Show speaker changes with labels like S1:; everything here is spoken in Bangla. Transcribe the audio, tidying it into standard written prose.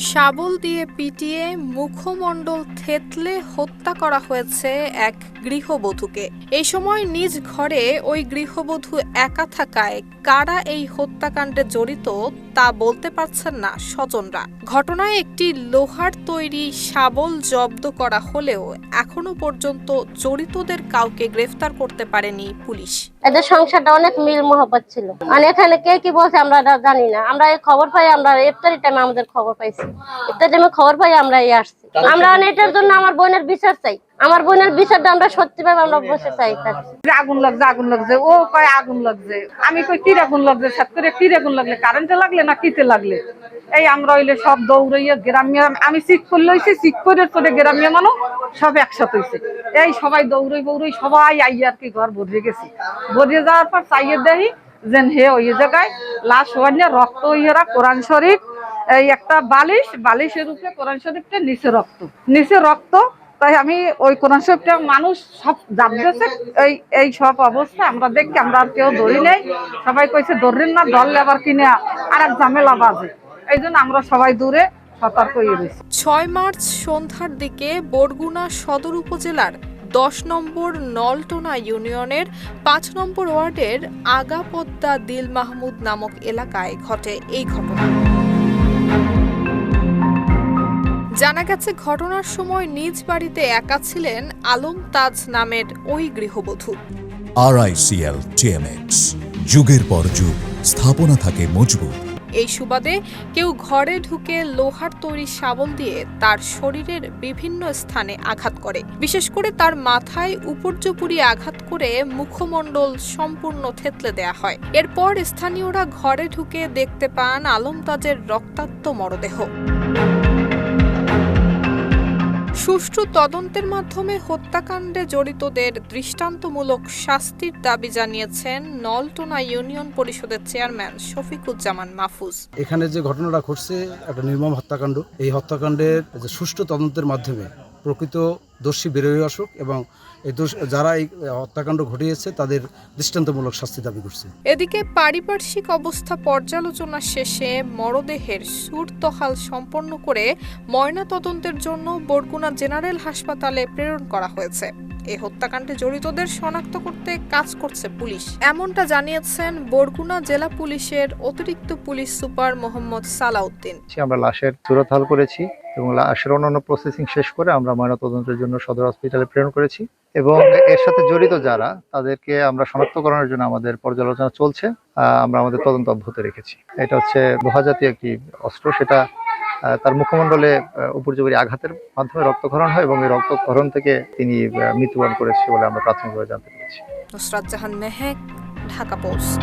S1: শাবল দিয়ে পিটিয়ে মুখমণ্ডল থেতলে হত্যা করা হয়েছে এক গৃহবধূকে। এই সময় নিজ ঘরে ওই গৃহবধূ একা থাকায় কারা এই হত্যাকাণ্ডে জড়িত তা বলতে পারছেন না স্বজনরা। ঘটনায় একটি লোহার তৈরি শাবল জব্দ করা হলেও এখনো পর্যন্ত জড়িতদের কাউকে গ্রেফতার করতে পারেনি পুলিশ।
S2: এদের সংসারটা অনেক মিল মহব্বত ছিল। মানে এখানে কে কি বলছে আমরা জানি না। আমরা এই খবর পাই, আমরা ইফতারি টাইমে আমাদের খবর পাইছি। ইফতারি টাইমে খবর পাই আমরা এই আসছি। আমরা এটার জন্য আমার বোনের বিচার চাই। আমার বোনের বিচারটা আমরা সত্যি ভাবে আমরা বসে চাই।
S3: আগুন লাগছে ও কয় আগুন লাগছে, আমি কই কি আগুন লাগছে, সাত করে কি আগুন লাগলে, কারেন্টে লাগলে না কিতে লাগলে। এই আমরা হইলে সব দৌড়াইয়া গ্রামীয়, আমি চিক করলে হয়েছি, চিক করে চলে গ্রামীয় মানুষ সব একসাথে হয়েছে। এই সবাই দৌড়াই বৌড়াই সবাই আই আর কি ঘর ভরিয়ে গেছি। ভরিয়ে যাওয়ার পর চাইয়ে দেখি যে হে ওই জায়গায় লাশ হওয়ার রক্ত ইয়েরা কোরআন শরীফ, এই একটা বালিশের উপরে কোরআন শরীফটা নিচে রক্ত। তাই আমি ওই কোরআন শরীফটা মানুষ সব জানতেছে। এই সব অবস্থা আমরা দেখি, আমরা আর কেউ ধরি নেই। সবাই কইছে ধরেন না, ধরলে আবার কিনে আর এক ঝামেলা বাজে। এই জন্য আমরা সবাই দূরে সতর্ক হয়ে রয়েছি।
S1: ৬ মার্চ সন্ধ্যার দিকে বরগুনা সদর উপজেলার ১০ নম্বর নলটোনা ইউনিয়নের ৫ নম্বর ওয়ার্ডের আগাপদ্দা দিল মাহমুদ নামক এলাকায় ঘটে এই ঘটনা। জানা গেছে ঘটনার সময় নিজ বাড়িতে একা ছিলেন আলম তাজ নামের ওই গৃহবধূ।
S4: RICL TMX, যুগের পর যুগ স্থাপনা থাকে মজবুত।
S1: এই সুবাদে কেউ ঘরে ঢুকে লোহার তৈরি শাবল দিয়ে তার শরীরের বিভিন্ন স্থানে আঘাত করে। বিশেষ করে তার মাথায় উপর্যুপরি আঘাত করে মুখমণ্ডল সম্পূর্ণ থেতলে দেয়া হয়। এরপর স্থানীয়রা ঘরে ঢুকে দেখতে পান আলম তাজের রক্তাক্ত মরদেহ। সুষ্ঠু তদন্তের মাধ্যমে হত্যাকাণ্ডে জড়িতদের দৃষ্টান্তমূলক শাস্তির দাবি জানিয়েছেন নলটোনা ইউনিয়ন পরিষদের চেয়ারম্যান শফিকুজ্জামান মাহফুজ।
S5: এখানে যে ঘটনাটা ঘটছে একটা নির্মম হত্যাকাণ্ড। এই হত্যাকাণ্ডের যে সুষ্ঠু তদন্তের মাধ্যমে প্রকৃত দোষী বেরোয় আসুক এবং যারা এই হত্যাকাণ্ড ঘটিয়েছে তাদের দৃষ্টান্তমূলক শাস্তি দাবি করছে।
S1: এদিকে পারিপার্শ্বিক অবস্থা পর্যালোচনা শেষে মরদেহের সুরতহাল সম্পন্ন করে ময়নাতদন্তের জন্য বরগুনা জেনারেল হাসপাতালে প্রেরণ করা হয়েছে। এই হত্যাকাণ্ডে জড়িতদের শনাক্ত করতে কাজ করছে পুলিশ, এমনটা জানিয়েছেন বরগুনা জেলা পুলিশের অতিরিক্ত পুলিশ সুপার মোহাম্মদ সালাউদ্দিন।
S6: আমরা লাশের সুরতহাল করেছি এবং লাশের অন্যান্য প্রসেসিং শেষ করে আমরা ময়নাতদন্তের জন্য সদর হসপিটালে প্রেরণ করেছি এবং এর সাথে জড়িত যারা তাদেরকে আমরা শনাক্তকরণের জন্য আমাদের পর্যালোচনা চলছে। আমরা আমাদের তদন্ত অব্যাহত রেখেছি। এটা হচ্ছে লোহাজাতীয় একটি অস্ত্র, সেটা তার মুখমণ্ডলে উপর্যুপরি আঘাতের মাধ্যমে রক্তক্ষরণ হয় এবং এই রক্তক্ষরণ থেকে তিনি মৃত্যুবরণ করেছে বলে আমরা প্রাথমিকভাবে জানতে পেরেছি।
S1: নুসরাত জাহান মেহেক, ঢাকা পোস্ট।